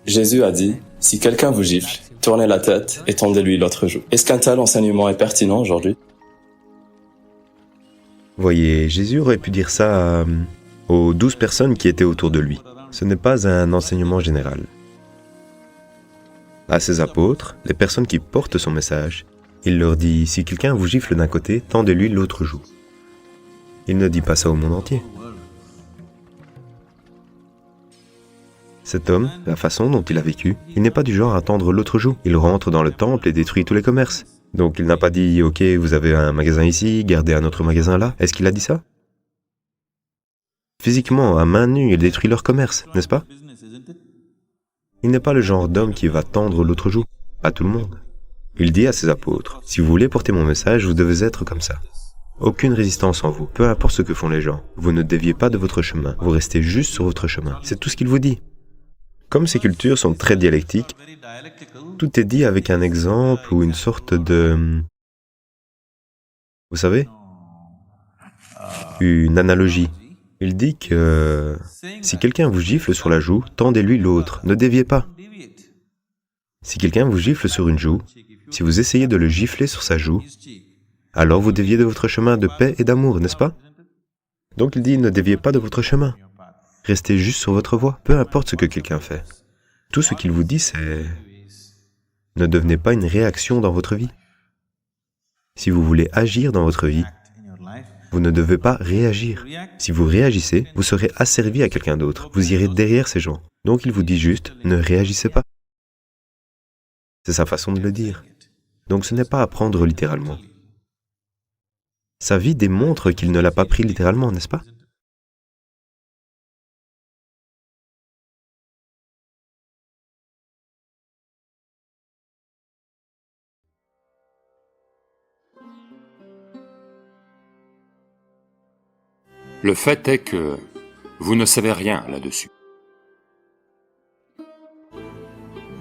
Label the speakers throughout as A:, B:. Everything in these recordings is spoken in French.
A: Jésus a dit, si quelqu'un vous gifle, tournez la tête et tendez-lui l'autre joue. Est-ce qu'un tel enseignement est pertinent aujourd'hui?
B: Voyez, Jésus aurait pu dire ça aux 12 personnes qui étaient autour de lui. Ce n'est pas un enseignement général. À ses apôtres, les personnes qui portent son message, il leur dit, si quelqu'un vous gifle d'un côté, tendez-lui l'autre joue. Il ne dit pas ça au monde entier. Cet homme, la façon dont il a vécu, il n'est pas du genre à tendre l'autre joue. Il rentre dans le temple et détruit tous les commerces. Donc il n'a pas dit, ok, vous avez un magasin ici, gardez un autre magasin là. Est-ce qu'il a dit ça? Physiquement, à main nue, il détruit leur commerce, n'est-ce pas? Il n'est pas le genre d'homme qui va tendre l'autre joue, à tout le monde. Il dit à ses apôtres, si vous voulez porter mon message, vous devez être comme ça. Aucune résistance en vous, peu importe ce que font les gens. Vous ne déviez pas de votre chemin, vous restez juste sur votre chemin. C'est tout ce qu'il vous dit. Comme ces cultures sont très dialectiques, tout est dit avec un exemple ou une sorte de... Vous savez? Une analogie. Il dit que si quelqu'un vous gifle sur la joue, tendez-lui l'autre, ne déviez pas. Si quelqu'un vous gifle sur une joue, si vous essayez de le gifler sur sa joue, alors vous déviez de votre chemin de paix et d'amour, n'est-ce pas? Donc il dit, ne déviez pas de votre chemin. Restez juste sur votre voie, peu importe ce que quelqu'un fait. Tout ce qu'il vous dit, c'est... Ne devenez pas une réaction dans votre vie. Si vous voulez agir dans votre vie, vous ne devez pas réagir. Si vous réagissez, vous serez asservi à quelqu'un d'autre. Vous irez derrière ces gens. Donc il vous dit juste, ne réagissez pas. C'est sa façon de le dire. Donc ce n'est pas à prendre littéralement. Sa vie démontre qu'il ne l'a pas pris littéralement, n'est-ce pas?
C: Le fait est que vous ne savez rien là-dessus.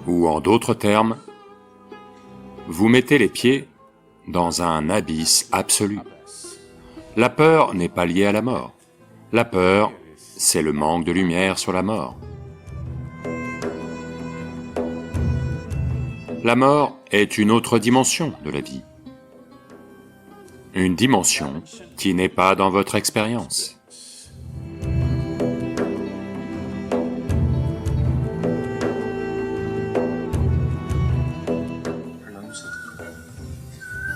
C: Ou en d'autres termes, vous mettez les pieds dans un abysse absolu. La peur n'est pas liée à la mort. La peur, c'est le manque de lumière sur la mort. La mort est une autre dimension de la vie. Une dimension qui n'est pas dans votre expérience.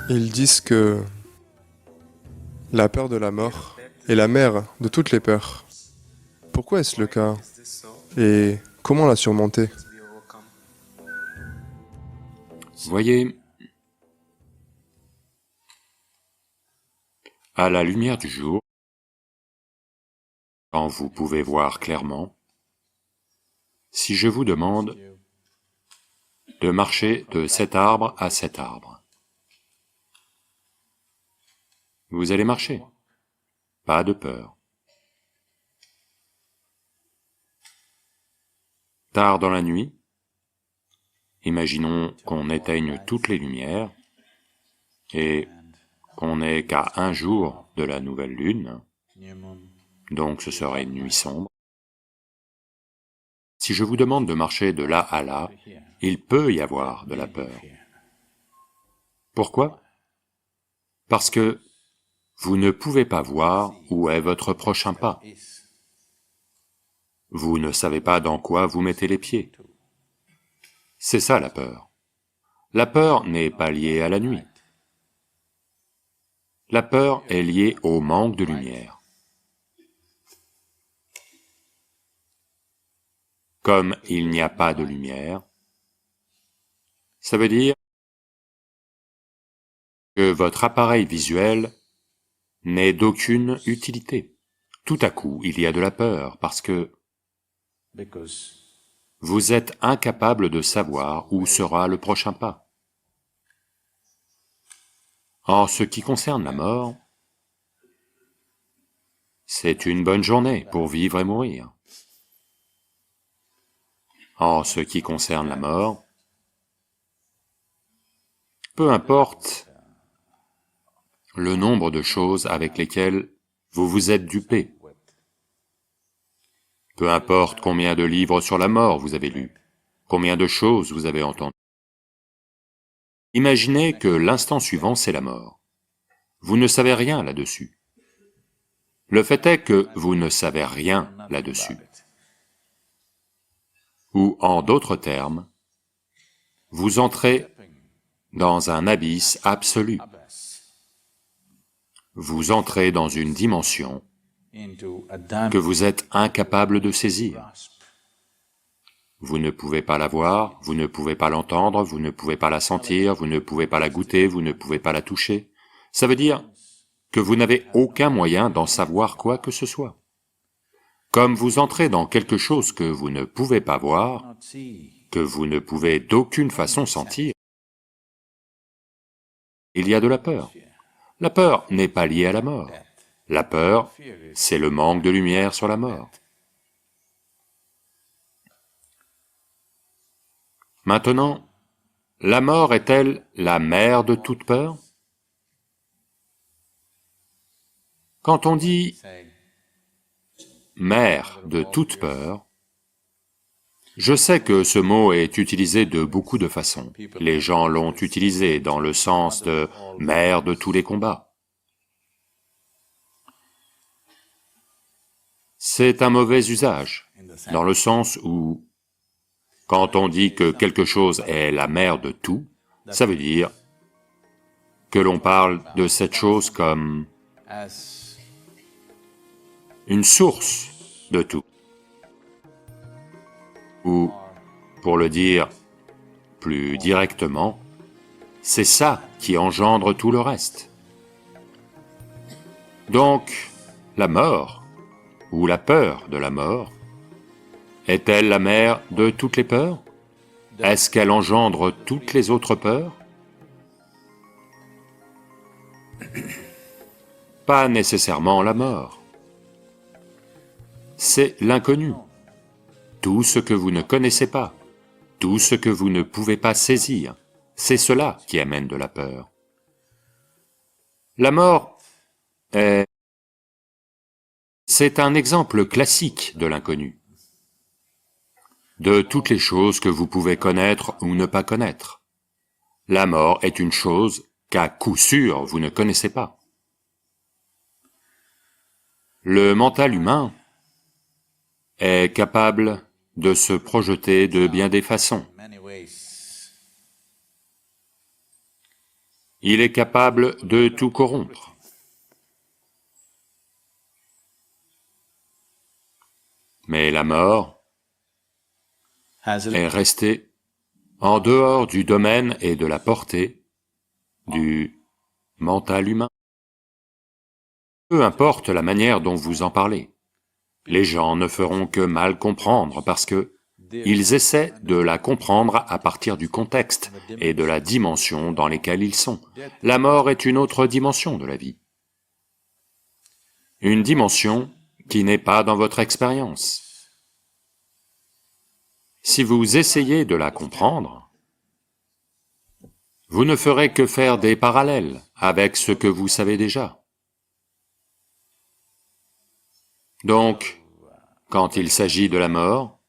D: Ils disent que la peur de la mort est la mère de toutes les peurs. Pourquoi est-ce le cas? Et comment la surmonter?
C: Voyez, à la lumière du jour, quand vous pouvez voir clairement, si je vous demande de marcher de cet arbre à cet arbre, vous allez marcher, pas de peur. Tard dans la nuit, imaginons qu'on éteigne toutes les lumières et qu'on n'est qu'à un jour de la nouvelle lune, donc ce serait une nuit sombre. Si je vous demande de marcher de là à là, il peut y avoir de la peur. Pourquoi? Parce que vous ne pouvez pas voir où est votre prochain pas. Vous ne savez pas dans quoi vous mettez les pieds. C'est ça la peur. La peur n'est pas liée à la nuit. La peur est liée au manque de lumière. Comme il n'y a pas de lumière, ça veut dire que votre appareil visuel n'est d'aucune utilité. Tout à coup, il y a de la peur, parce que vous êtes incapable de savoir où sera le prochain pas. En ce qui concerne la mort, c'est une bonne journée pour vivre et mourir. En ce qui concerne la mort, peu importe le nombre de choses avec lesquelles vous vous êtes dupé, peu importe combien de livres sur la mort vous avez lus, Combien de choses vous avez entendues? Imaginez que l'instant suivant, c'est la mort. Vous ne savez rien là-dessus. Le fait est que vous ne savez rien là-dessus. Ou, en d'autres termes, vous entrez dans un abysse absolu. Vous entrez dans une dimension que vous êtes incapable de saisir. Vous ne pouvez pas la voir, vous ne pouvez pas l'entendre, vous ne pouvez pas la sentir, vous ne pouvez pas la goûter, vous ne pouvez pas la toucher. Ça veut dire que vous n'avez aucun moyen d'en savoir quoi que ce soit. Comme vous entrez dans quelque chose que vous ne pouvez pas voir, que vous ne pouvez d'aucune façon sentir, il y a de la peur. La peur n'est pas liée à la mort. La peur, c'est le manque de lumière sur la mort. Maintenant, la mort est-elle la mère de toute peur? Quand on dit « mère de toute peur », je sais que ce mot est utilisé de beaucoup de façons. Les gens l'ont utilisé dans le sens de « mère de tous les combats ». C'est un mauvais usage, dans le sens où, quand on dit que quelque chose est la mère de tout, ça veut dire que l'on parle de cette chose comme une source de tout. Ou, pour le dire plus directement, c'est ça qui engendre tout le reste. Donc, la mort, ou la peur de la mort, est-elle la mère de toutes les peurs? Est-ce qu'elle engendre toutes les autres peurs? Pas nécessairement la mort. C'est l'inconnu, tout ce que vous ne connaissez pas, tout ce que vous ne pouvez pas saisir, c'est cela qui amène de la peur. La mort c'est un exemple classique de l'inconnu, de toutes les choses que vous pouvez connaître ou ne pas connaître. La mort est une chose qu'à coup sûr vous ne connaissez pas. Le mental humain est capable de se projeter de bien des façons. Il est capable de tout corrompre. Mais la mort est restée en dehors du domaine et de la portée du mental humain. Peu importe la manière dont vous en parlez, les gens ne feront que mal comprendre parce que ils essaient de la comprendre à partir du contexte et de la dimension dans lesquelles ils sont. La mort est une autre dimension de la vie. Une dimension qui n'est pas dans votre expérience. Si vous essayez de la comprendre, vous ne ferez que faire des parallèles avec ce que vous savez déjà. Donc, quand il s'agit de la mort,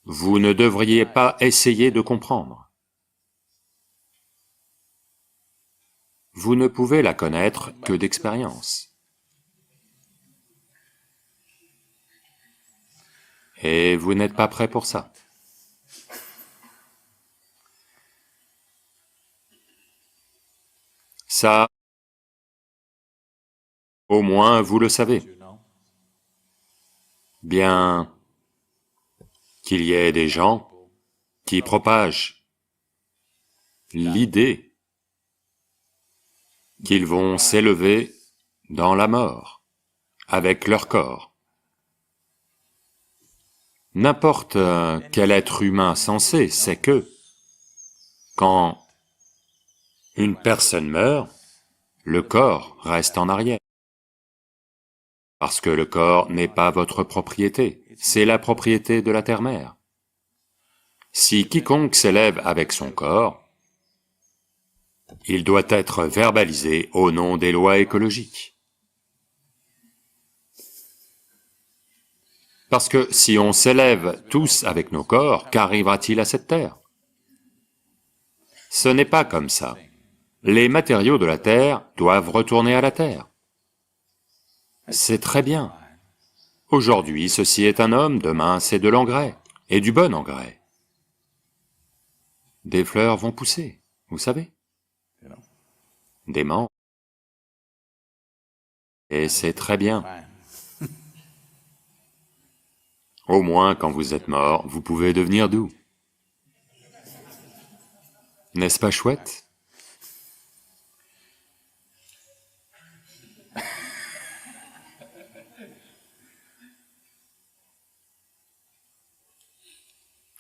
C: vous ne devriez pas essayer de comprendre. Vous ne pouvez la connaître que d'expérience. Et vous n'êtes pas prêt pour ça. Ça, au moins vous le savez. Bien qu'il y ait des gens qui propagent l'idée qu'ils vont s'élever dans la mort avec leur corps. N'importe quel être humain sensé sait que, quand une personne meurt, le corps reste en arrière. Parce que le corps n'est pas votre propriété, c'est la propriété de la terre-mère. Si quiconque s'élève avec son corps, il doit être verbalisé au nom des lois écologiques. Parce que si on s'élève tous avec nos corps, qu'arrivera-t-il à cette terre? Ce n'est pas comme ça. Les matériaux de la terre doivent retourner à la terre. C'est très bien. Aujourd'hui, ceci est un homme, demain c'est de l'engrais, et du bon engrais. Des fleurs vont pousser, vous savez. Des menthes. Et c'est très bien. Au moins, quand vous êtes mort, vous pouvez devenir doux. N'est-ce pas chouette?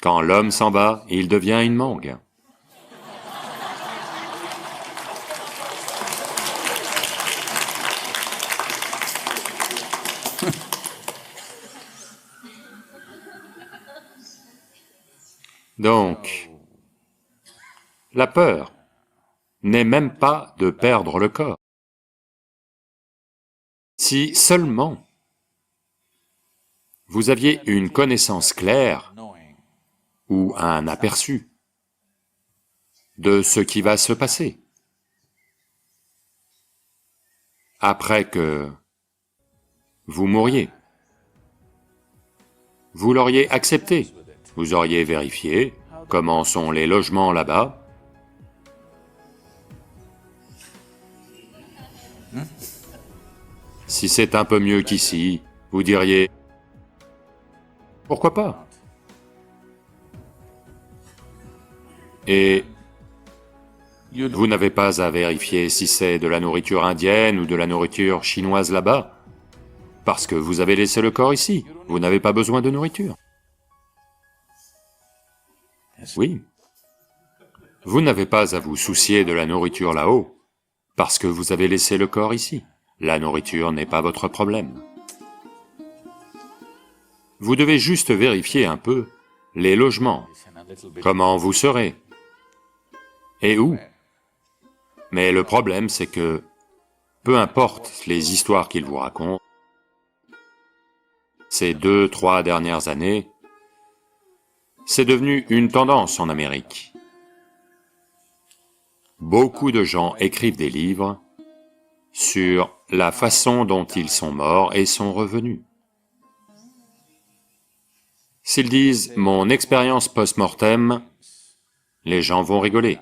C: Quand l'homme s'en va, il devient une mangue. Donc, la peur n'est même pas de perdre le corps. Si seulement vous aviez une connaissance claire ou un aperçu de ce qui va se passer après que vous mouriez, vous l'auriez accepté, vous auriez vérifié comment sont les logements là-bas, si c'est un peu mieux qu'ici, vous diriez « pourquoi pas ?» Et vous n'avez pas à vérifier si c'est de la nourriture indienne ou de la nourriture chinoise là-bas, parce que vous avez laissé le corps ici, vous n'avez pas besoin de nourriture. Oui. Vous n'avez pas à vous soucier de la nourriture là-haut, parce que vous avez laissé le corps ici. La nourriture n'est pas votre problème. Vous devez juste vérifier un peu les logements, comment vous serez, et où. Mais le problème, c'est que, peu importe les histoires qu'ils vous racontent, ces 2-3 dernières années, c'est devenu une tendance en Amérique. Beaucoup de gens écrivent des livres sur la façon dont ils sont morts et sont revenus. S'ils disent « mon expérience post-mortem », les gens vont rigoler.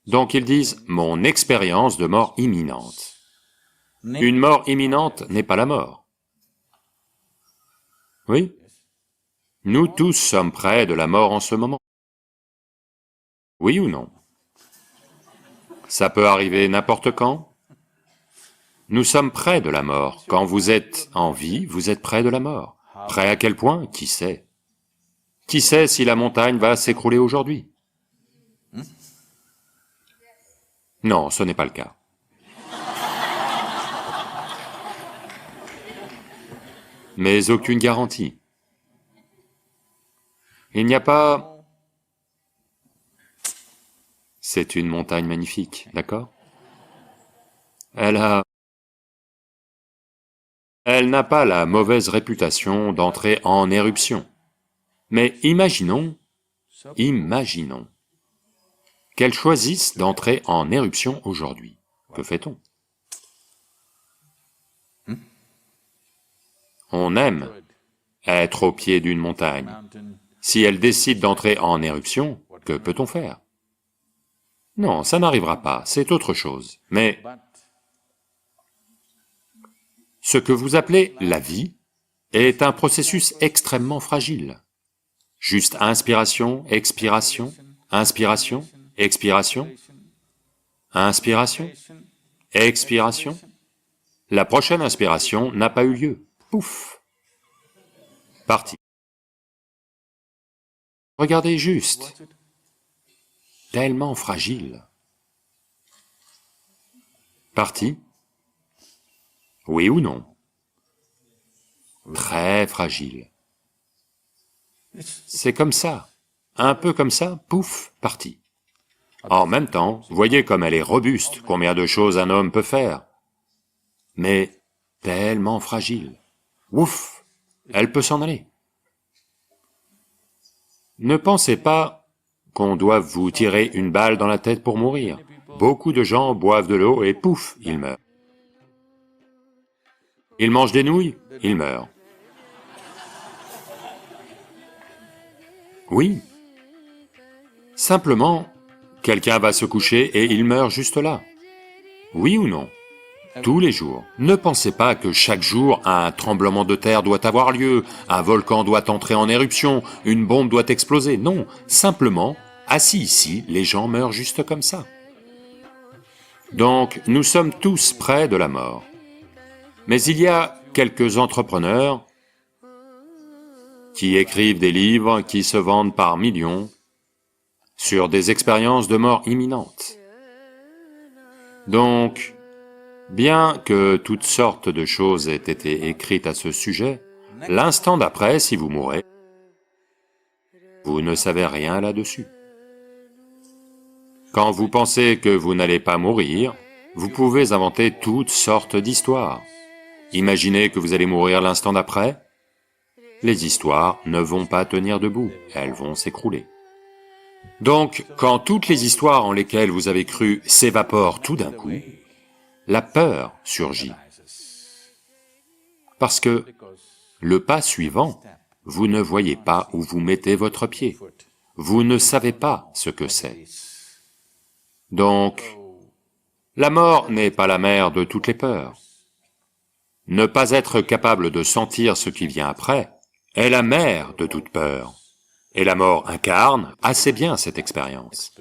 C: Donc ils disent « mon expérience de mort imminente ». Une mort imminente n'est pas la mort. Oui? Nous tous sommes près de la mort en ce moment. Oui ou non? Ça peut arriver n'importe quand. Nous sommes près de la mort. Quand vous êtes en vie, vous êtes près de la mort. Près à quel point? Qui sait? Qui sait si la montagne va s'écrouler aujourd'hui? Non, ce n'est pas le cas. Mais aucune garantie. Il n'y a pas... C'est une montagne magnifique, d'accord? Elle n'a pas la mauvaise réputation d'entrer en éruption. Mais imaginons qu'elle choisisse d'entrer en éruption aujourd'hui. Que fait-on? On aime être au pied d'une montagne. Si elle décide d'entrer en éruption, que peut-on faire? Non, ça n'arrivera pas, c'est autre chose. Mais ce que vous appelez la vie est un processus extrêmement fragile. Juste inspiration, expiration, inspiration, expiration, inspiration, expiration. La prochaine inspiration n'a pas eu lieu. Pouf! Parti. Regardez juste. Tellement fragile. Parti? Oui ou non? Très fragile. C'est comme ça, un peu comme ça, pouf, parti. En même temps, voyez comme elle est robuste, combien de choses un homme peut faire. Mais tellement fragile. Ouf, elle peut s'en aller. Ne pensez pas qu'on doive vous tirer une balle dans la tête pour mourir. Beaucoup de gens boivent de l'eau et pouf, ils meurent. Ils mangent des nouilles, ils meurent. Oui. Simplement, quelqu'un va se coucher et il meurt juste là. Oui ou non? Tous les jours. Ne pensez pas que chaque jour, un tremblement de terre doit avoir lieu, un volcan doit entrer en éruption, une bombe doit exploser. Non, simplement, assis ici, les gens meurent juste comme ça. Donc, nous sommes tous près de la mort. Mais il y a quelques entrepreneurs qui écrivent des livres qui se vendent par millions sur des expériences de mort imminente. Donc, bien que toutes sortes de choses aient été écrites à ce sujet, l'instant d'après, si vous mourrez, vous ne savez rien là-dessus. Quand vous pensez que vous n'allez pas mourir, vous pouvez inventer toutes sortes d'histoires. Imaginez que vous allez mourir l'instant d'après, les histoires ne vont pas tenir debout, elles vont s'écrouler. Donc, quand toutes les histoires en lesquelles vous avez cru s'évaporent tout d'un coup, la peur surgit. Parce que le pas suivant, vous ne voyez pas où vous mettez votre pied. Vous ne savez pas ce que c'est. Donc, la mort n'est pas la mère de toutes les peurs. Ne pas être capable de sentir ce qui vient après est la mère de toute peur. Et la mort incarne assez bien cette expérience.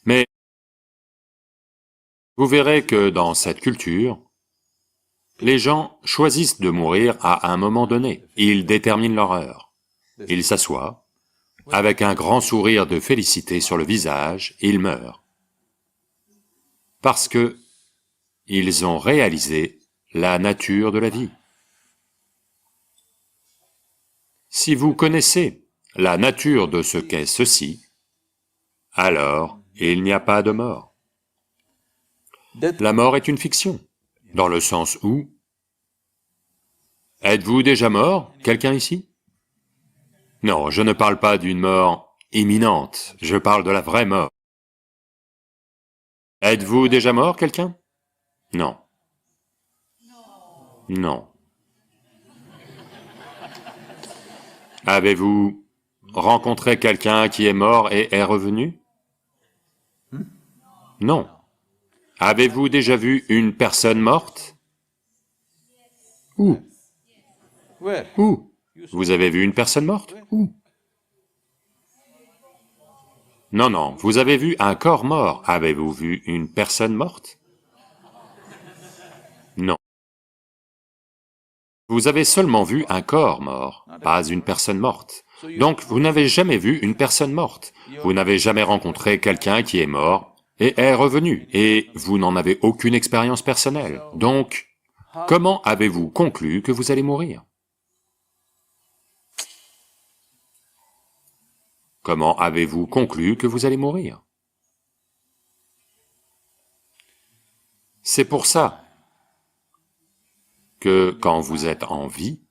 C: Mais vous verrez que dans cette culture, les gens choisissent de mourir à un moment donné. Ils déterminent leur heure. Ils s'assoient, avec un grand sourire de félicité sur le visage, ils meurent. Parce que ils ont réalisé la nature de la vie. Si vous connaissez la nature de ce qu'est ceci, alors il n'y a pas de mort. La mort est une fiction, dans le sens où... Êtes-vous déjà mort, quelqu'un ici? Non, je ne parle pas d'une mort imminente, je parle de la vraie mort. Êtes-vous déjà mort, quelqu'un? Non. Non. Avez-vous rencontré quelqu'un qui est mort et est revenu? Non. Avez-vous déjà vu une personne morte? Où? Où? Vous avez vu une personne morte? Où? Non, non, vous avez vu un corps mort. Avez-vous vu une personne morte? Non. Vous avez seulement vu un corps mort, pas une personne morte. Donc, vous n'avez jamais vu une personne morte. Vous n'avez jamais rencontré quelqu'un qui est mort et est revenu, et vous n'en avez aucune expérience personnelle. Donc, comment avez-vous conclu que vous allez mourir? Comment avez-vous conclu que vous allez mourir? C'est pour ça que quand vous êtes en vie,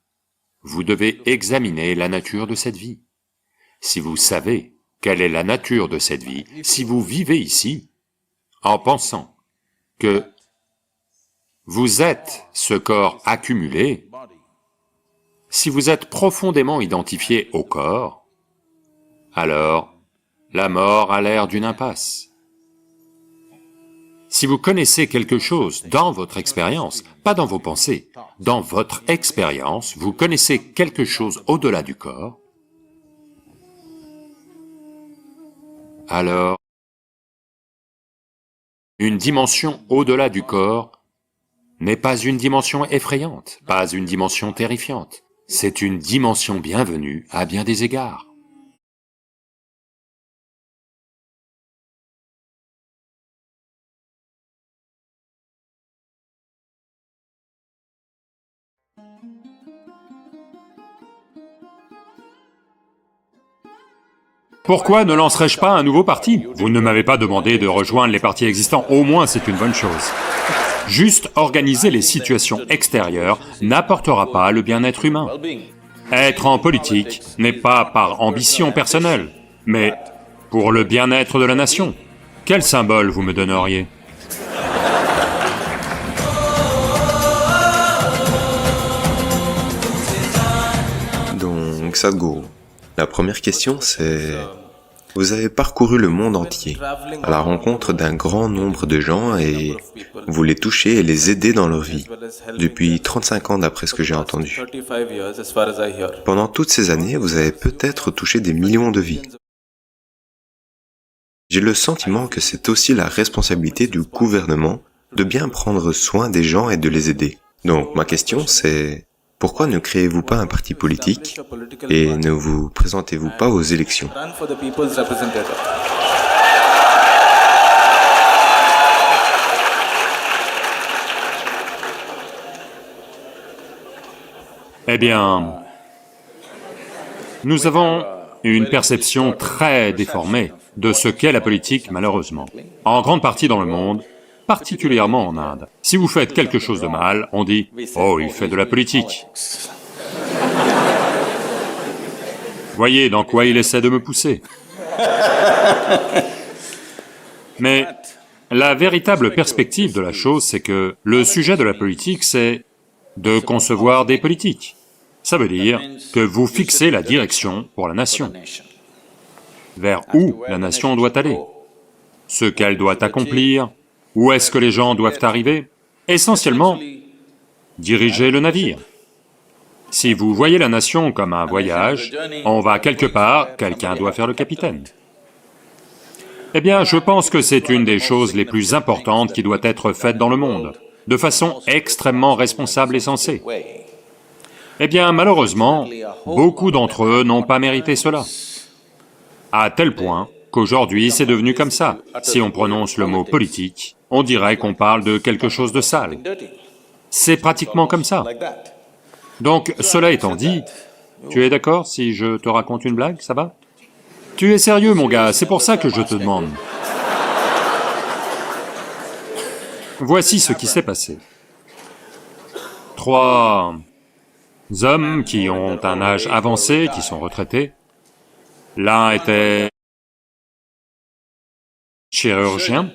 C: vous devez examiner la nature de cette vie. Si vous savez quelle est la nature de cette vie, si vous vivez ici en pensant que vous êtes ce corps accumulé, si vous êtes profondément identifié au corps, alors la mort a l'air d'une impasse. Si vous connaissez quelque chose dans votre expérience, pas dans vos pensées, dans votre expérience, vous connaissez quelque chose au-delà du corps, alors une dimension au-delà du corps n'est pas une dimension effrayante, pas une dimension terrifiante, c'est une dimension bienvenue à bien des égards. Pourquoi ne lancerais-je pas un nouveau parti? Vous ne m'avez pas demandé de rejoindre les partis existants, au moins c'est une bonne chose. Juste organiser les situations extérieures n'apportera pas le bien-être humain. Être en politique n'est pas par ambition personnelle, mais pour le bien-être de la nation. Quel symbole vous me donneriez?
B: Donc, Sadhguru, la première question c'est... Vous avez parcouru le monde entier, à la rencontre d'un grand nombre de gens et vous les touchez et les aidez dans leur vie, depuis 35 ans d'après ce que j'ai entendu. Pendant toutes ces années, vous avez peut-être touché des millions de vies. J'ai le sentiment que c'est aussi la responsabilité du gouvernement de bien prendre soin des gens et de les aider. Donc ma question c'est... Pourquoi ne créez-vous pas un parti politique et ne vous présentez-vous pas aux élections?
C: Eh bien, nous avons une perception très déformée de ce qu'est la politique, malheureusement. En grande partie dans le monde, particulièrement en Inde. Si vous faites quelque chose de mal, on dit « Oh, il fait de la politique ». Voyez dans quoi il essaie de me pousser. Mais la véritable perspective de la chose, c'est que le sujet de la politique, c'est de concevoir des politiques. Ça veut dire que vous fixez la direction pour la nation. Vers où la nation doit aller, ce qu'elle doit accomplir, où est-ce que les gens doivent arriver? Essentiellement, diriger le navire. Si vous voyez la nation comme un voyage, on va quelque part, quelqu'un doit faire le capitaine. Eh bien, je pense que c'est une des choses les plus importantes qui doit être faite dans le monde, de façon extrêmement responsable et sensée. Eh bien, malheureusement, beaucoup d'entre eux n'ont pas mérité cela, à tel point qu'aujourd'hui c'est devenu comme ça. Si on prononce le mot politique, on dirait qu'on parle de quelque chose de sale. C'est pratiquement comme ça. Donc, cela étant dit, tu es d'accord si je te raconte une blague, ça va? Tu es sérieux, mon gars, c'est pour ça que je te demande. Voici ce qui s'est passé. 3 hommes qui ont un âge avancé, qui sont retraités. L'un était chirurgien,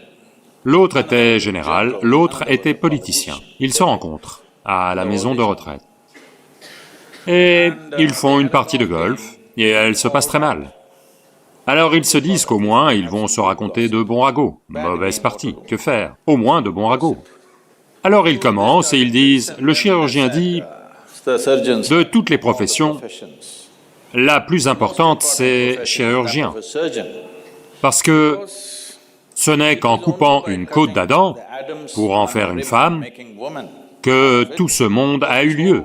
C: l'autre était général, l'autre était politicien. Ils se rencontrent à la maison de retraite. Et ils font une partie de golf, et elle se passe très mal. Alors ils se disent qu'au moins ils vont se raconter de bons ragots. Mauvaise partie, que faire? Au moins de bons ragots. Alors ils commencent et ils disent, le chirurgien dit, de toutes les professions, la plus importante c'est chirurgien. Parce que ce n'est qu'en coupant une côte d'Adam, pour en faire une femme, que tout ce monde a eu lieu.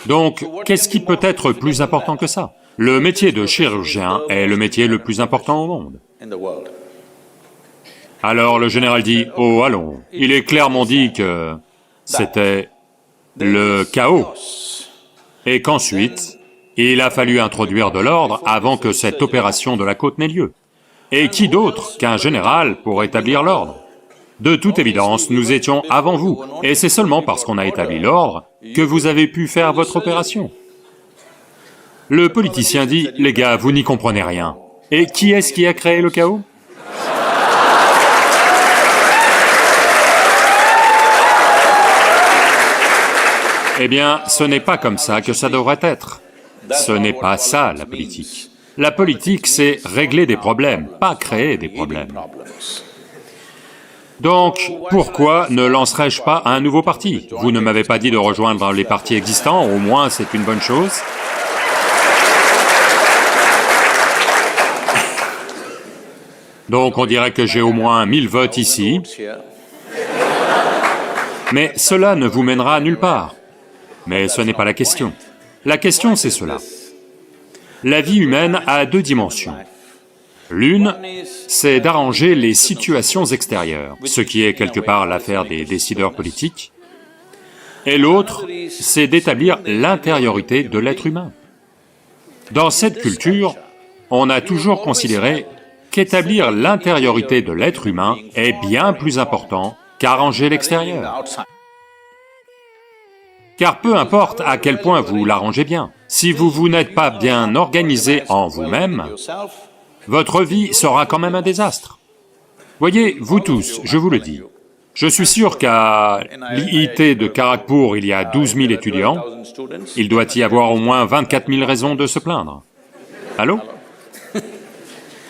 C: Donc, qu'est-ce qui peut être plus important que ça? Le métier de chirurgien est le métier le plus important au monde. Alors le général dit, « Oh, allons, il est clairement dit que c'était le chaos, et qu'ensuite, il a fallu introduire de l'ordre avant que cette opération de la côte n'ait lieu. Et qui d'autre qu'un général pour établir l'ordre? De toute évidence, nous étions avant vous, et c'est seulement parce qu'on a établi l'ordre que vous avez pu faire votre opération. » Le politicien dit, « Les gars, vous n'y comprenez rien. Et qui est-ce qui a créé le chaos? » Eh bien, ce n'est pas comme ça que ça devrait être. Ce n'est pas ça, la politique. La politique, c'est régler des problèmes, pas créer des problèmes. Donc, pourquoi ne lancerais-je pas un nouveau parti? Vous ne m'avez pas dit de rejoindre les partis existants, au moins c'est une bonne chose. Donc on dirait que j'ai au moins 1000 votes ici. Mais cela ne vous mènera nulle part. Mais ce n'est pas la question. La question c'est cela. La vie humaine a 2 dimensions. L'une, c'est d'arranger les situations extérieures, ce qui est quelque part l'affaire des décideurs politiques. Et l'autre, c'est d'établir l'intériorité de l'être humain. Dans cette culture, on a toujours considéré qu'établir l'intériorité de l'être humain est bien plus important qu'arranger l'extérieur. Car peu importe à quel point vous l'arrangez bien, si vous n'êtes pas bien organisé en vous-même, votre vie sera quand même un désastre. Voyez, vous tous, je vous le dis, je suis sûr qu'à l'IIT de Kharagpur, il y a 12 000 étudiants, il doit y avoir au moins 24 000 raisons de se plaindre. Allô?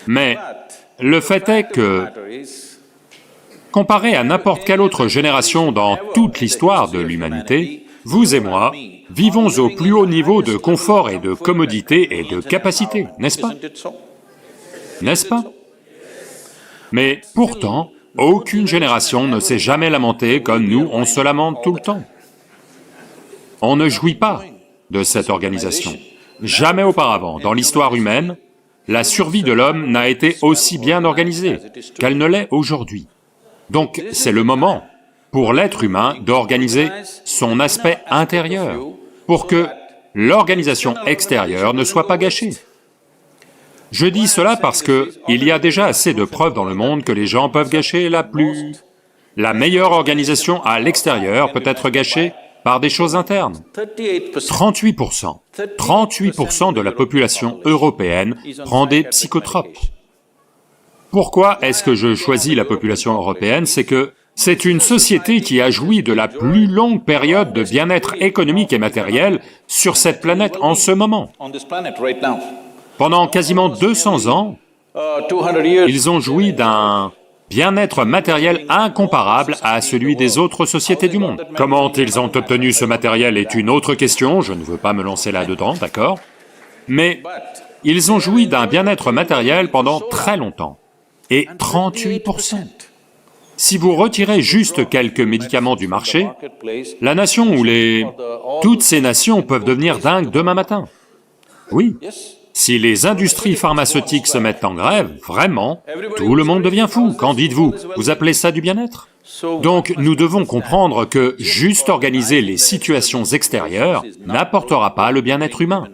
C: Mais le fait est que, comparé à n'importe quelle autre génération dans toute l'histoire de l'humanité, vous et moi vivons au plus haut niveau de confort et de commodité et de capacité, n'est-ce pas? N'est-ce pas? Mais pourtant, aucune génération ne s'est jamais lamentée comme nous, on se lamente tout le temps. On ne jouit pas de cette organisation. Jamais auparavant, dans l'histoire humaine, la survie de l'homme n'a été aussi bien organisée qu'elle ne l'est aujourd'hui. Donc c'est le moment pour l'être humain d'organiser son aspect intérieur, pour que l'organisation extérieure ne soit pas gâchée. Je dis cela parce que il y a déjà assez de preuves dans le monde que les gens peuvent gâcher la meilleure organisation à l'extérieur peut être gâchée par des choses internes. 38%, 38% de la population européenne prend des psychotropes. Pourquoi est-ce que je choisis la population européenne? C'est que c'est une société qui a joui de la plus longue période de bien-être économique et matériel sur cette planète en ce moment. Pendant quasiment 200 ans, ils ont joui d'un bien-être matériel incomparable à celui des autres sociétés du monde. Comment ils ont obtenu ce matériel est une autre question, je ne veux pas me lancer là-dedans, d'accord? Mais ils ont joui d'un bien-être matériel pendant très longtemps, et 38%. Si vous retirez juste quelques médicaments du marché, la nation ou toutes ces nations peuvent devenir dingues demain matin. Oui. Si les industries pharmaceutiques se mettent en grève, vraiment, tout le monde devient fou. Qu'en dites-vous? Vous appelez ça du bien-être? Donc nous devons comprendre que juste organiser les situations extérieures n'apportera pas le bien-être humain.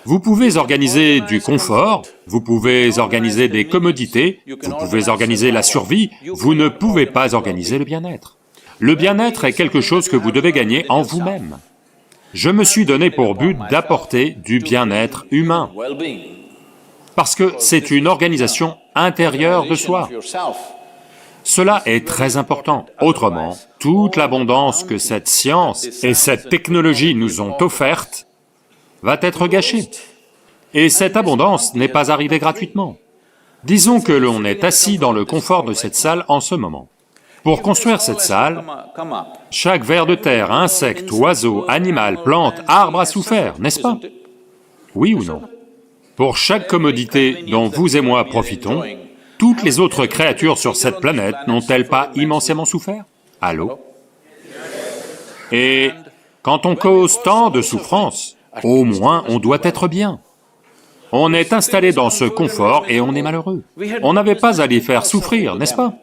C: Vous pouvez organiser du confort, vous pouvez organiser des commodités, vous pouvez organiser la survie, vous ne pouvez pas organiser le bien-être. Le bien-être est quelque chose que vous devez gagner en vous-même. Je me suis donné pour but d'apporter du bien-être humain, parce que c'est une organisation intérieure de soi. Cela est très important. Autrement, toute l'abondance que cette science et cette technologie nous ont offerte va être gâchée. Et cette abondance n'est pas arrivée gratuitement. Disons que l'on est assis dans le confort de cette salle en ce moment. Pour construire cette salle, chaque ver de terre, insecte, oiseau, animal, plante, arbre a souffert, n'est-ce pas? Oui ou non? Pour chaque commodité dont vous et moi profitons, toutes les autres créatures sur cette planète n'ont-elles pas immensément souffert? Allô? Et quand on cause tant de souffrance, au moins on doit être bien. On est installé dans ce confort et on est malheureux. On n'avait pas à les faire souffrir, n'est-ce pas?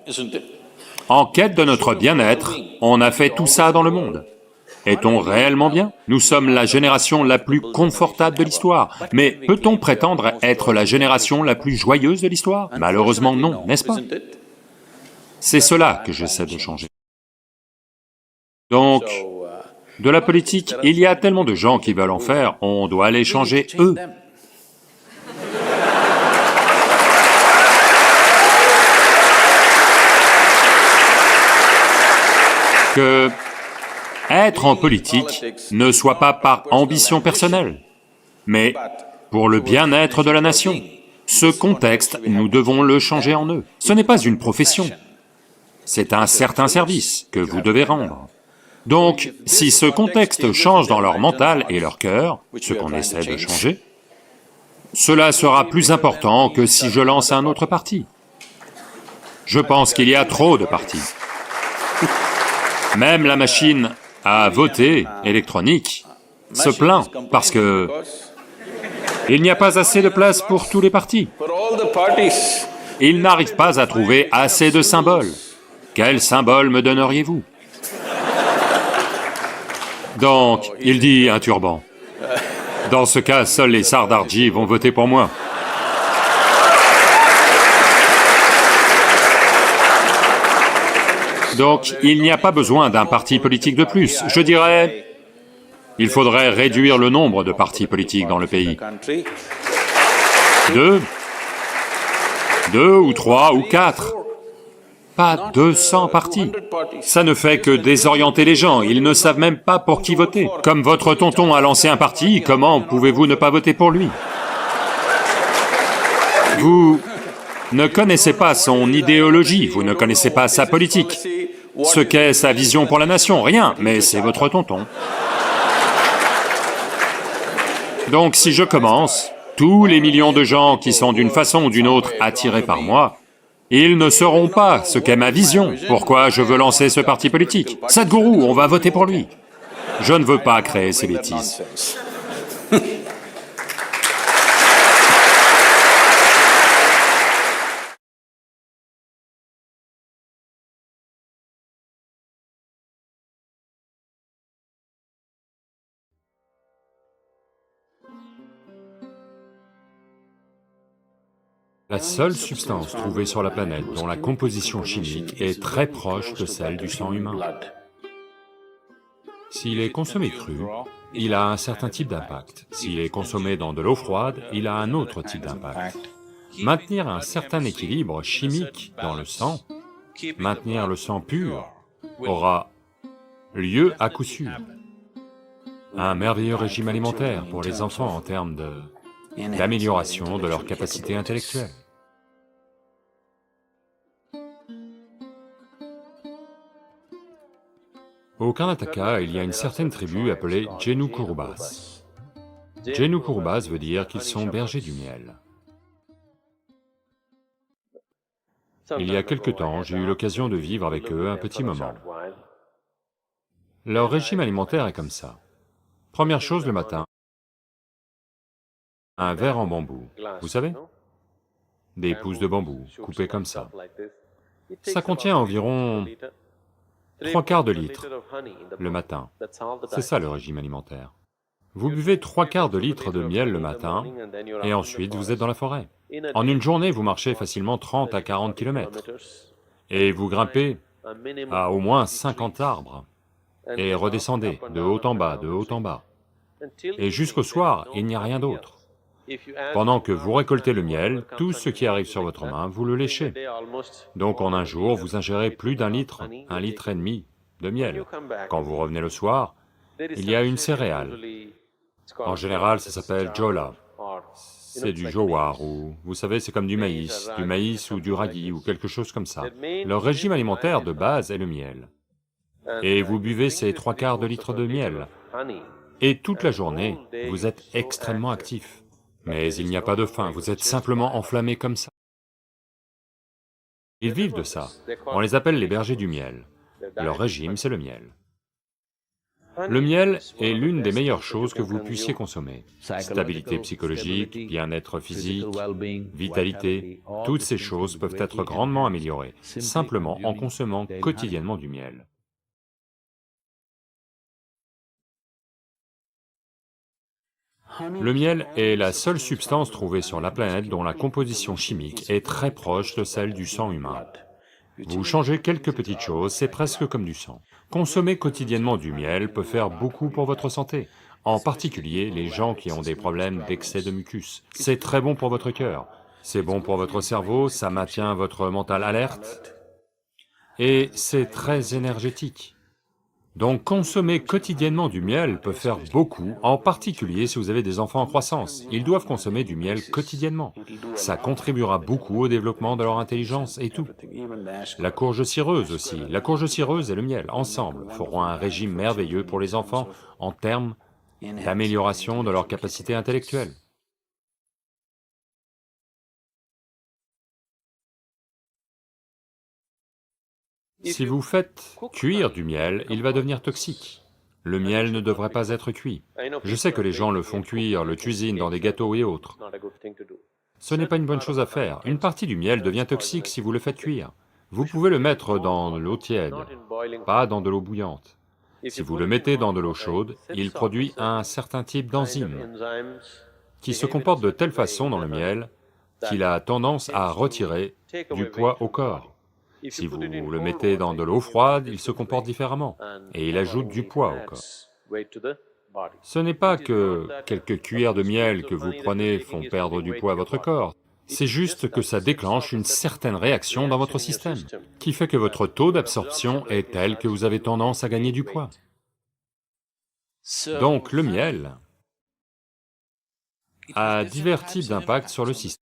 C: En quête de notre bien-être, on a fait tout ça dans le monde. Est-on réellement bien? Nous sommes la génération la plus confortable de l'histoire, mais peut-on prétendre être la génération la plus joyeuse de l'histoire? Malheureusement non, n'est-ce pas? C'est cela que j'essaie de changer. Donc, de la politique, il y a tellement de gens qui veulent en faire, on doit les changer eux. Que être en politique ne soit pas par ambition personnelle, mais pour le bien-être de la nation. Ce contexte, nous devons le changer en eux. Ce n'est pas une profession, c'est un certain service que vous devez rendre. Donc, si ce contexte change dans leur mental et leur cœur, ce qu'on essaie de changer, cela sera plus important que si je lance un autre parti. Je pense qu'il y a trop de partis. Même la machine à voter électronique se plaint parce que il n'y a pas assez de place pour tous les partis. Ils n'arrivent pas à trouver assez de symboles. Quel symbole me donneriez-vous? Donc, il dit un turban. Dans ce cas, seuls les Sardarji vont voter pour moi. Donc, il n'y a pas besoin d'un parti politique de plus. Je dirais, il faudrait réduire le nombre de partis politiques dans le pays. 2 ou 3 ou 4. Pas 200 partis. Ça ne fait que désorienter les gens, ils ne savent même pas pour qui voter. Comme votre tonton a lancé un parti, comment pouvez-vous ne pas voter pour lui? Vous ne connaissez pas son idéologie, vous ne connaissez pas sa politique, ce qu'est sa vision pour la nation, rien, mais c'est votre tonton. Donc si je commence, tous les millions de gens qui sont d'une façon ou d'une autre attirés par moi, ils ne sauront pas ce qu'est ma vision, pourquoi je veux lancer ce parti politique. Sadhguru, on va voter pour lui. Je ne veux pas créer ces bêtises. La seule substance trouvée sur la planète dont la composition chimique est très proche de celle du sang humain. S'il est consommé cru, il a un certain type d'impact. S'il est consommé dans de l'eau froide, il a un autre type d'impact. Maintenir un certain équilibre chimique dans le sang, maintenir le sang pur, aura lieu à coup sûr. Un merveilleux régime alimentaire pour les enfants en termes d'amélioration de leur capacité intellectuelle. Au Karnataka, il y a une certaine tribu appelée Jenu Kurubas. Jenu Kurubas veut dire qu'ils sont bergers du miel. Il y a quelque temps, j'ai eu l'occasion de vivre avec eux un petit moment. Leur régime alimentaire est comme ça. Première chose le matin, un verre en bambou, vous savez? Des pousses de bambou, coupées comme ça. Ça contient environ 3/4 de litre le matin. C'est ça le régime alimentaire. Vous buvez 3/4 de litre de miel le matin, et ensuite vous êtes dans la forêt. En une journée, vous marchez facilement 30 à 40 km, et vous grimpez à au moins 50 arbres, et redescendez de haut en bas, de haut en bas. Et jusqu'au soir, il n'y a rien d'autre. Pendant que vous récoltez le miel, tout ce qui arrive sur votre main, vous le léchez. Donc en un jour, vous ingérez plus d'1 litre, 1,5 litre de miel. Quand vous revenez le soir, il y a une céréale. En général, ça s'appelle jola. C'est du jowar, ou vous savez, c'est comme du maïs ou du ragi, ou quelque chose comme ça. Leur régime alimentaire de base est le miel. Et vous buvez ces 3/4 de litre de miel. Et toute la journée, vous êtes extrêmement actif. Mais il n'y a pas de faim, vous êtes simplement enflammé comme ça. Ils vivent de ça. On les appelle les bergers du miel. Leur régime, c'est le miel. Le miel est l'une des meilleures choses que vous puissiez consommer. Stabilité psychologique, bien-être physique, vitalité, toutes ces choses peuvent être grandement améliorées, simplement en consommant quotidiennement du miel. Le miel est la seule substance trouvée sur la planète dont la composition chimique est très proche de celle du sang humain. Vous changez quelques petites choses, c'est presque comme du sang. Consommer quotidiennement du miel peut faire beaucoup pour votre santé, en particulier les gens qui ont des problèmes d'excès de mucus. C'est très bon pour votre cœur, c'est bon pour votre cerveau, ça maintient votre mental alerte, et c'est très énergétique. Donc consommer quotidiennement du miel peut faire beaucoup, en particulier si vous avez des enfants en croissance. Ils doivent consommer du miel quotidiennement. Ça contribuera beaucoup au développement de leur intelligence et tout. La courge cireuse aussi, la courge cireuse et le miel, ensemble, feront un régime merveilleux pour les enfants en termes d'amélioration de leur capacité intellectuelle. Si vous faites cuire du miel, il va devenir toxique. Le miel ne devrait pas être cuit. Je sais que les gens le font cuire, le cuisinent dans des gâteaux et autres. Ce n'est pas une bonne chose à faire. Une partie du miel devient toxique si vous le faites cuire. Vous pouvez le mettre dans l'eau tiède, pas dans de l'eau bouillante. Si vous le mettez dans de l'eau chaude, il produit un certain type d'enzyme qui se comporte de telle façon dans le miel qu'il a tendance à retirer du poids au corps. Si vous le mettez dans de l'eau froide, il se comporte différemment, et il ajoute du poids au corps. Ce n'est pas que quelques cuillères de miel que vous prenez font perdre du poids à votre corps, c'est juste que ça déclenche une certaine réaction dans votre système, qui fait que votre taux d'absorption est tel que vous avez tendance à gagner du poids. Donc le miel a divers types d'impact sur le système.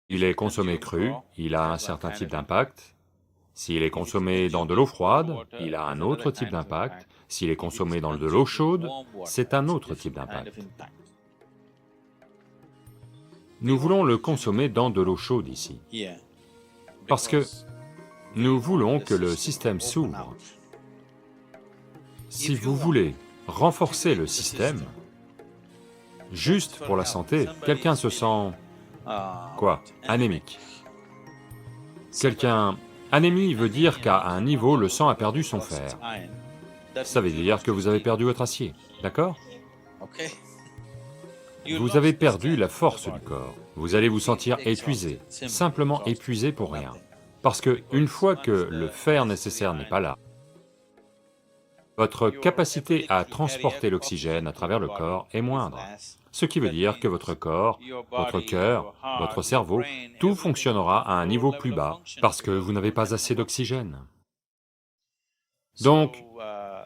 C: Il est consommé cru, il a un certain type d'impact. S'il est consommé dans de l'eau froide, il a un autre type d'impact. S'il est consommé dans de l'eau chaude, c'est un autre type d'impact. Nous voulons le consommer dans de l'eau chaude ici, parce que nous voulons que le système s'ouvre. Si vous voulez renforcer le système, juste pour la santé, quelqu'un se sent... quoi? Anémique. Anémie veut dire qu'à un niveau, le sang a perdu son fer. Ça veut dire que vous avez perdu votre acier, d'accord? Vous avez perdu la force du corps. Vous allez vous sentir épuisé, simplement épuisé pour rien. Parce que une fois que le fer nécessaire n'est pas là, votre capacité à transporter l'oxygène à travers le corps est moindre. Ce qui veut dire que votre corps, votre cœur, votre cerveau, tout fonctionnera à un niveau plus bas parce que vous n'avez pas assez d'oxygène. Donc,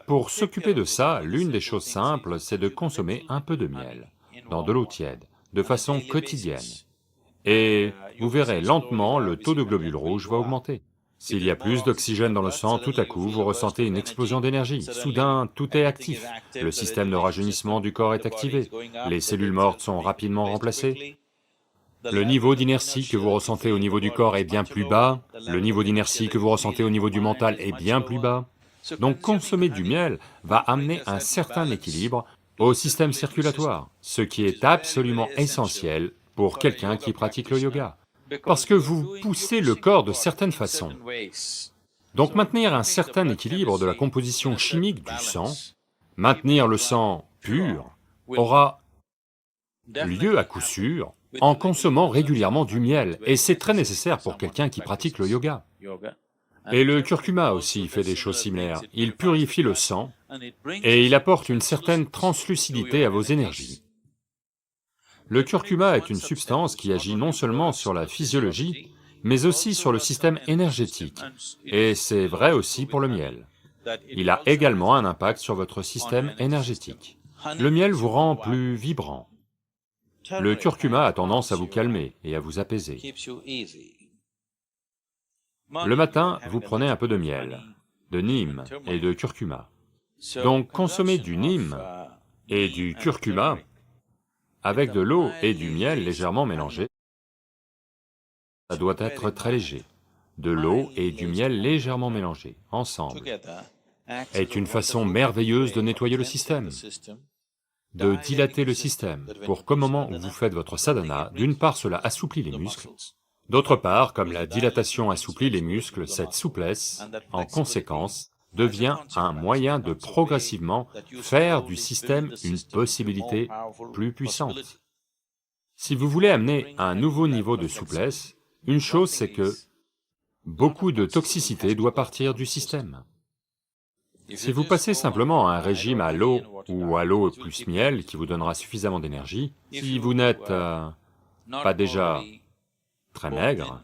C: pour s'occuper de ça, l'une des choses simples, c'est de consommer un peu de miel dans de l'eau tiède, de façon quotidienne. Et vous verrez lentement, le taux de globules rouges va augmenter. S'il y a plus d'oxygène dans le sang, tout à coup, vous ressentez une explosion d'énergie. Soudain, tout est actif. Le système de rajeunissement du corps est activé. Les cellules mortes sont rapidement remplacées. Le niveau d'inertie que vous ressentez au niveau du corps est bien plus bas. Le niveau d'inertie que vous ressentez au niveau du mental est bien plus bas. Donc consommer du miel va amener un certain équilibre au système circulatoire, ce qui est absolument essentiel pour quelqu'un qui pratique le yoga. Parce que vous poussez le corps de certaines façons. Donc maintenir un certain équilibre de la composition chimique du sang, maintenir le sang pur, aura lieu à coup sûr en consommant régulièrement du miel, et c'est très nécessaire pour quelqu'un qui pratique le yoga. Et le curcuma aussi fait des choses similaires, il purifie le sang et il apporte une certaine translucidité à vos énergies. Le curcuma est une substance qui agit non seulement sur la physiologie, mais aussi sur le système énergétique, et c'est vrai aussi pour le miel. Il a également un impact sur votre système énergétique. Le miel vous rend plus vibrant. Le curcuma a tendance à vous calmer et à vous apaiser. Le matin, vous prenez un peu de miel, de nîmes et de curcuma. Donc consommez du nîmes et du curcuma avec de l'eau et du miel légèrement mélangés. Ça doit être très léger. De l'eau et du miel légèrement mélangés, ensemble, est une façon merveilleuse de nettoyer le système, de dilater le système, pour qu'au moment où vous faites votre sadhana, d'une part cela assouplit les muscles, d'autre part, comme la dilatation assouplit les muscles, cette souplesse, en conséquence, devient un moyen de progressivement faire du système une possibilité plus puissante. Si vous voulez amener un nouveau niveau de souplesse, une chose c'est que beaucoup de toxicité doit partir du système. Si vous passez simplement un régime à l'eau ou à l'eau plus miel qui vous donnera suffisamment d'énergie, si vous n'êtes pas déjà très maigre,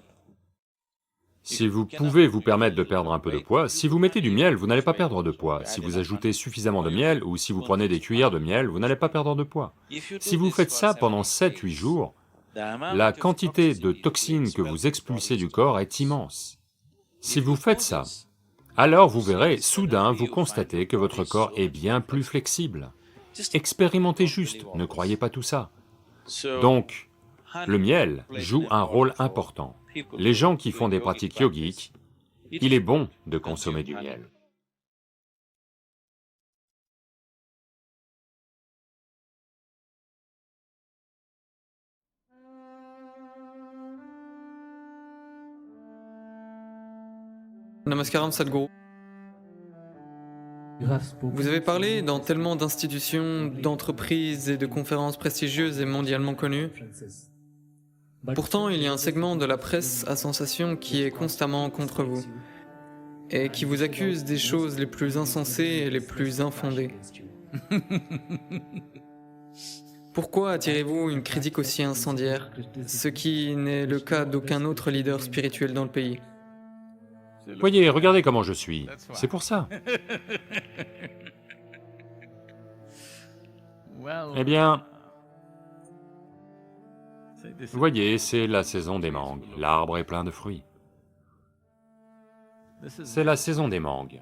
C: si vous pouvez vous permettre de perdre un peu de poids, si vous mettez du miel, vous n'allez pas perdre de poids. Si vous ajoutez suffisamment de miel, ou si vous prenez des cuillères de miel, vous n'allez pas perdre de poids. Si vous faites ça pendant 7-8 jours, la quantité de toxines que vous expulsez du corps est immense. Si vous faites ça, alors vous verrez, soudain vous constatez que votre corps est bien plus flexible. Expérimentez juste, ne croyez pas tout ça. Donc, le miel joue un rôle important. Les gens qui font des pratiques yogiques, il est bon de consommer du miel.
E: Namaskaram Sadhguru. Vous avez parlé dans tellement d'institutions, d'entreprises et de conférences prestigieuses et mondialement connues. Pourtant, il y a un segment de la presse à sensation qui est constamment contre vous et qui vous accuse des choses les plus insensées et les plus infondées. Pourquoi attirez-vous une critique aussi incendiaire, ce qui n'est le cas d'aucun autre leader spirituel dans le pays?
C: Voyez, regardez comment je suis, c'est pour ça. Eh bien, voyez, c'est la saison des mangues, l'arbre est plein de fruits. C'est la saison des mangues.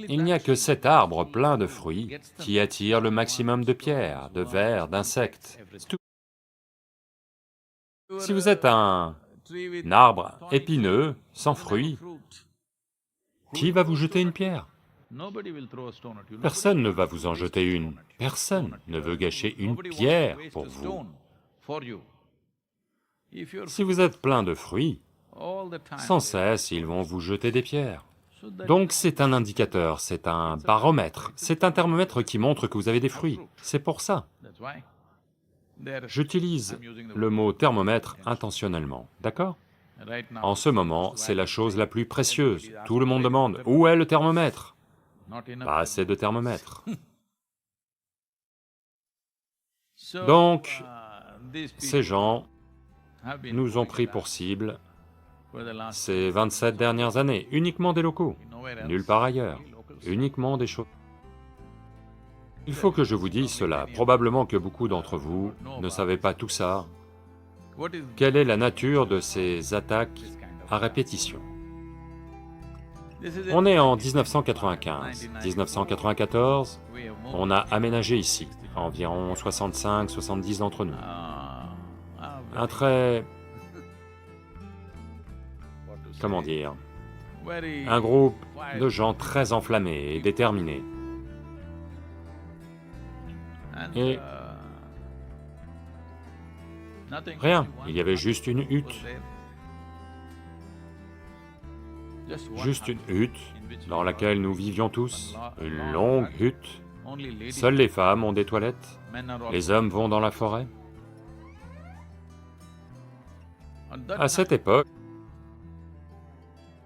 C: Il n'y a que cet arbre plein de fruits qui attire le maximum de pierres, de vers, d'insectes. C'est tout. Si vous êtes un arbre épineux, sans fruits, qui va vous jeter une pierre? Personne ne va vous en jeter une. Personne ne veut gâcher une pierre pour vous. Si vous êtes plein de fruits, sans cesse, ils vont vous jeter des pierres. Donc c'est un indicateur, c'est un baromètre, c'est un thermomètre qui montre que vous avez des fruits. C'est pour ça. J'utilise le mot thermomètre intentionnellement, d'accord? En ce moment, c'est la chose la plus précieuse. Tout le monde demande, où est le thermomètre? Pas assez de thermomètre. Donc, ces gens nous ont pris pour cible ces 27 dernières années, uniquement des locaux, nulle part ailleurs, uniquement des choses. Il faut que je vous dise cela, probablement que beaucoup d'entre vous ne savez pas tout ça. Quelle est la nature de ces attaques à répétition? On est en 1995, 1994, on a aménagé ici, environ 65-70 d'entre nous. Un très... comment dire, un groupe de gens très enflammés et déterminés. Et... rien, il y avait juste une hutte. Juste une hutte dans laquelle nous vivions tous, une longue hutte. Seules les femmes ont des toilettes, les hommes vont dans la forêt. À cette époque,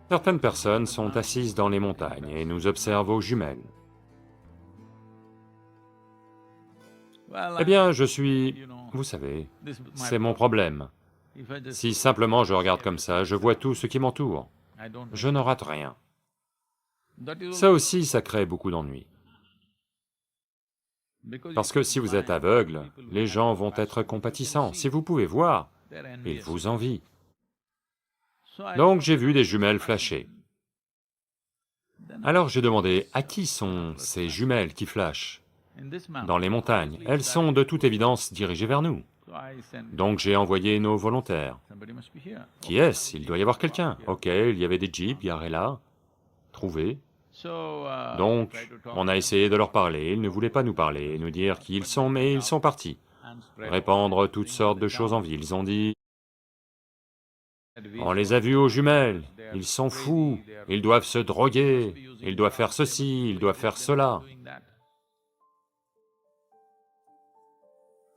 C: certaines personnes sont assises dans les montagnes et nous observent aux jumelles. Eh bien, je suis... vous savez, c'est mon problème. Si simplement je regarde comme ça, je vois tout ce qui m'entoure. Je ne rate rien. Ça aussi, ça crée beaucoup d'ennuis. Parce que si vous êtes aveugle, les gens vont être compatissants. Si vous pouvez voir, ils vous envient. Donc j'ai vu des jumelles flasher. Alors j'ai demandé, à qui sont ces jumelles qui flashent? Dans les montagnes, elles sont de toute évidence dirigées vers nous. Donc j'ai envoyé nos volontaires. Qui est-ce? Il doit y avoir quelqu'un. Ok, il y avait des jeeps garés là, trouvés. Donc, on a essayé de leur parler, ils ne voulaient pas nous parler, nous dire qui ils sont, mais ils sont partis. Répandre toutes sortes de choses en ville, ils ont dit... on les a vus aux jumelles, ils sont fous, ils doivent se droguer, ils doivent faire ceci, ils doivent faire cela.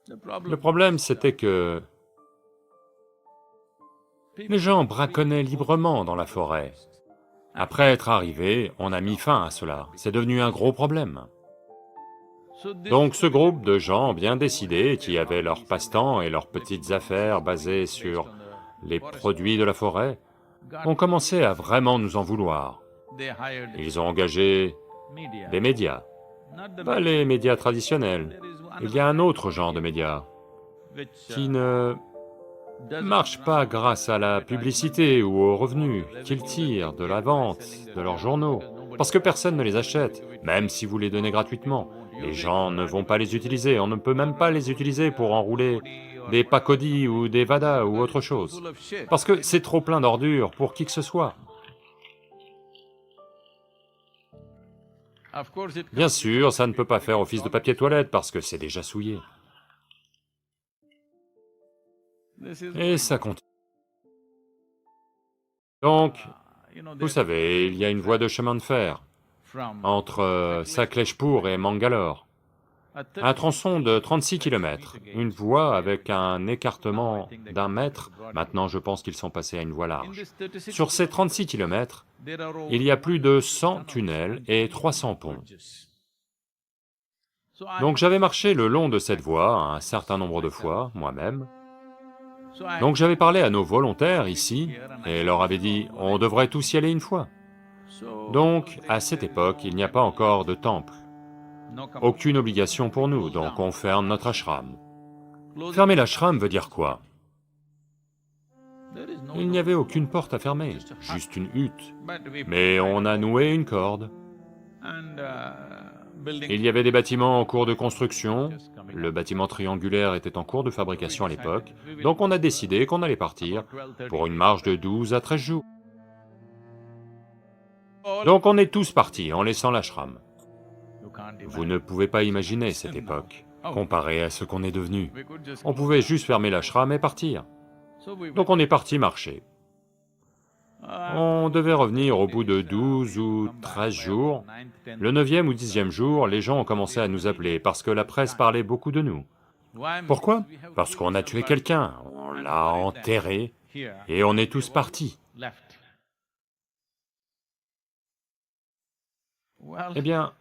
C: Le problème, c'était que les gens braconnaient librement dans la forêt. Après être arrivés, on a mis fin à cela, c'est devenu un gros problème. Donc ce groupe de gens bien décidés, qui avaient leur passe-temps et leurs petites affaires basées sur les produits de la forêt, ont commencé à vraiment nous en vouloir. Ils ont engagé des médias, pas les médias traditionnels. Il y a un autre genre de médias qui ne marchent pas grâce à la publicité ou aux revenus qu'ils tirent de la vente de leurs journaux, parce que personne ne les achète, même si vous les donnez gratuitement. Les gens ne vont pas les utiliser, on ne peut même pas les utiliser pour enrouler des Pacodis ou des Vadas ou autre chose, parce que c'est trop plein d'ordures pour qui que ce soit. Bien sûr, ça ne peut pas faire office de papier toilette parce que c'est déjà souillé. Et ça continue. Donc, vous savez, il y a une voie de chemin de fer entre Sakleshpur et Mangalore. Un tronçon de 36 km, une voie avec un écartement d'1 mètre, maintenant je pense qu'ils sont passés à une voie large. Sur ces 36 km, il y a plus de 100 tunnels et 300 ponts. Donc j'avais marché le long de cette voie un certain nombre de fois, moi-même. Donc j'avais parlé à nos volontaires ici, et leur avais dit, on devrait tous y aller une fois. Donc, à cette époque, il n'y a pas encore de temple, aucune obligation pour nous, donc on ferme notre ashram. Fermer l'ashram veut dire quoi? Il n'y avait aucune porte à fermer, juste une hutte, mais on a noué une corde. Il y avait des bâtiments en cours de construction, le bâtiment triangulaire était en cours de fabrication à l'époque, donc on a décidé qu'on allait partir pour une marche de 12 à 13 jours. Donc on est tous partis en laissant l'ashram. Vous ne pouvez pas imaginer cette époque, comparée à ce qu'on est devenu. On pouvait juste fermer l'ashram et partir. Donc on est parti marcher. On devait revenir au bout de 12 ou 13 jours. Le 9e ou 10e jour, les gens ont commencé à nous appeler parce que la presse parlait beaucoup de nous. Pourquoi? Parce qu'on a tué quelqu'un, on l'a enterré et on est tous partis. Eh bien,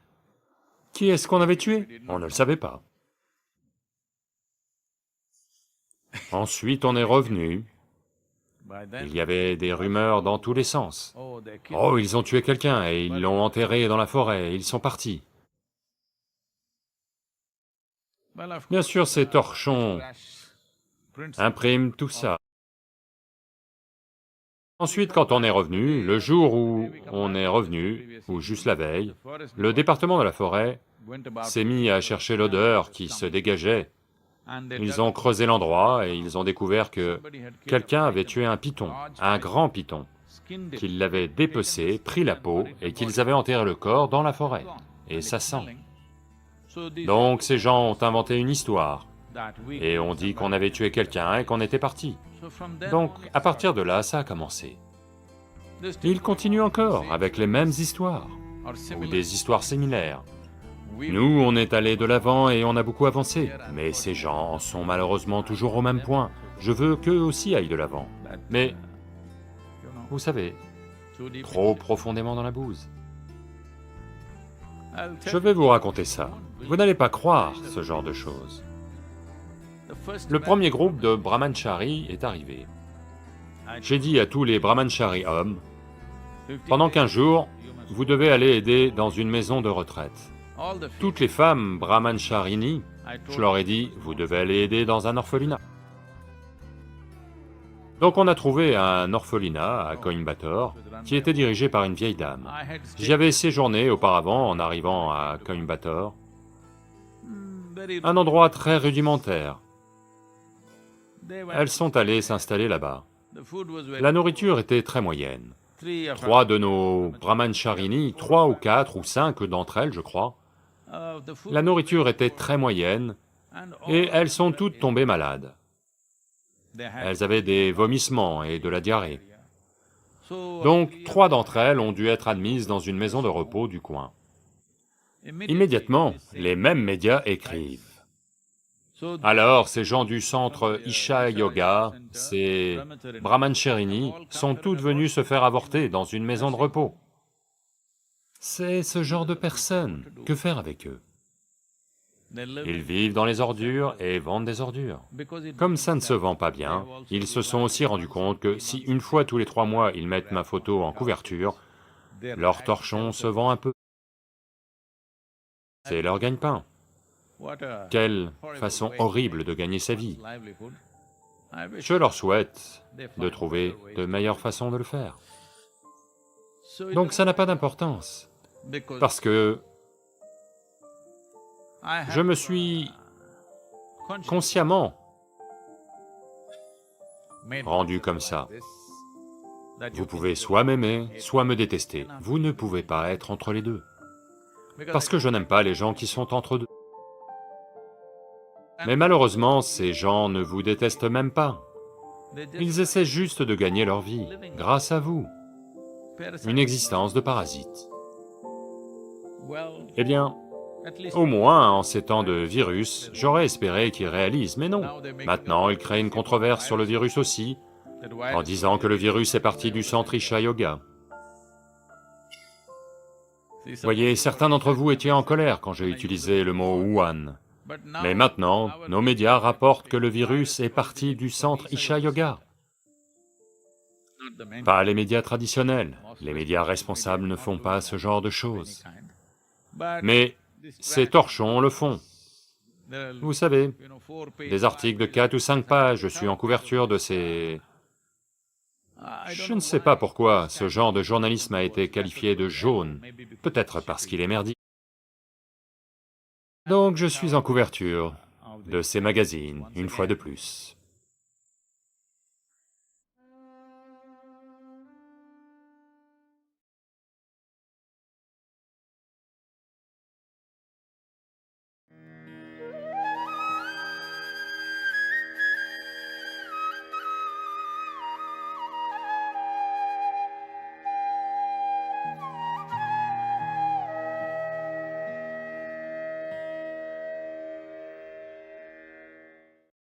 C: qui est-ce qu'on avait tué? On ne le savait pas. Ensuite, on est revenu. Il y avait des rumeurs dans tous les sens. Oh, ils ont tué quelqu'un et ils l'ont enterré dans la forêt, ils sont partis. Bien sûr, ces torchons impriment tout ça. Ensuite, quand on est revenu, le jour où on est revenu, ou juste la veille, le département de la forêt s'est mis à chercher l'odeur qui se dégageait. Ils ont creusé l'endroit et ils ont découvert que quelqu'un avait tué un python, un grand python, qu'ils l'avaient dépecé, pris la peau et qu'ils avaient enterré le corps dans la forêt, et ça sent. Donc ces gens ont inventé une histoire, et ont dit qu'on avait tué quelqu'un et qu'on était parti. Donc à partir de là, ça a commencé. Ils continuent encore avec les mêmes histoires, ou des histoires similaires. Nous, on est allés de l'avant et on a beaucoup avancé, mais ces gens sont malheureusement toujours au même point. Je veux qu'eux aussi aillent de l'avant, mais, vous savez, trop profondément dans la bouse. Je vais vous raconter ça. Vous n'allez pas croire ce genre de choses. Le premier groupe de brahmancharis est arrivé. J'ai dit à tous les brahmancharis hommes, pendant 15 jours, vous devez aller aider dans une maison de retraite. Toutes les femmes brahmancharini, je leur ai dit, vous devez aller aider dans un orphelinat. Donc on a trouvé un orphelinat à Coimbatore, qui était dirigé par une vieille dame. J'y avais séjourné auparavant en arrivant à Coimbatore. Un endroit très rudimentaire. Elles sont allées s'installer là-bas. La nourriture était très moyenne. 3 de nos brahmancharini, 3 ou 4 ou 5 d'entre elles, je crois, la nourriture était très moyenne, et elles sont toutes tombées malades. Elles avaient des vomissements et de la diarrhée. Donc 3 d'entre elles ont dû être admises dans une maison de repos du coin. Immédiatement, les mêmes médias écrivent. Alors, ces gens du centre Isha Yoga, ces brahmancharini, sont toutes venues se faire avorter dans une maison de repos. C'est ce genre de personnes, que faire avec eux? Ils vivent dans les ordures et vendent des ordures. Comme ça ne se vend pas bien, ils se sont aussi rendus compte que si une fois tous les 3 mois ils mettent ma photo en couverture, leur torchon se vend un peu. C'est leur gagne-pain. Quelle façon horrible de gagner sa vie. Je leur souhaite de trouver de meilleures façons de le faire. Donc ça n'a pas d'importance, parce que je me suis consciemment rendu comme ça. Vous pouvez soit m'aimer, soit me détester, vous ne pouvez pas être entre les deux. Parce que je n'aime pas les gens qui sont entre deux. Mais malheureusement, ces gens ne vous détestent même pas. Ils essaient juste de gagner leur vie, grâce à vous. Une existence de parasite. Eh bien, Au moins, en ces temps de virus, j'aurais espéré qu'ils réalisent, mais non. Maintenant, ils créent une controverse sur le virus aussi, en disant que le virus est parti du centre Isha Yoga. Voyez, certains d'entre vous étaient en colère quand j'ai utilisé le mot Wuhan. Mais maintenant, nos médias rapportent que le virus est parti du centre Isha Yoga. Pas les médias traditionnels. Les médias responsables ne font pas ce genre de choses. Mais ces torchons le font. Vous savez, des articles de 4 ou 5 pages, je suis en couverture de ces... Je ne sais pas pourquoi ce genre de journalisme a été qualifié de jaune, peut-être parce qu'il est merdique. Donc je suis en couverture de ces magazines, une fois de plus.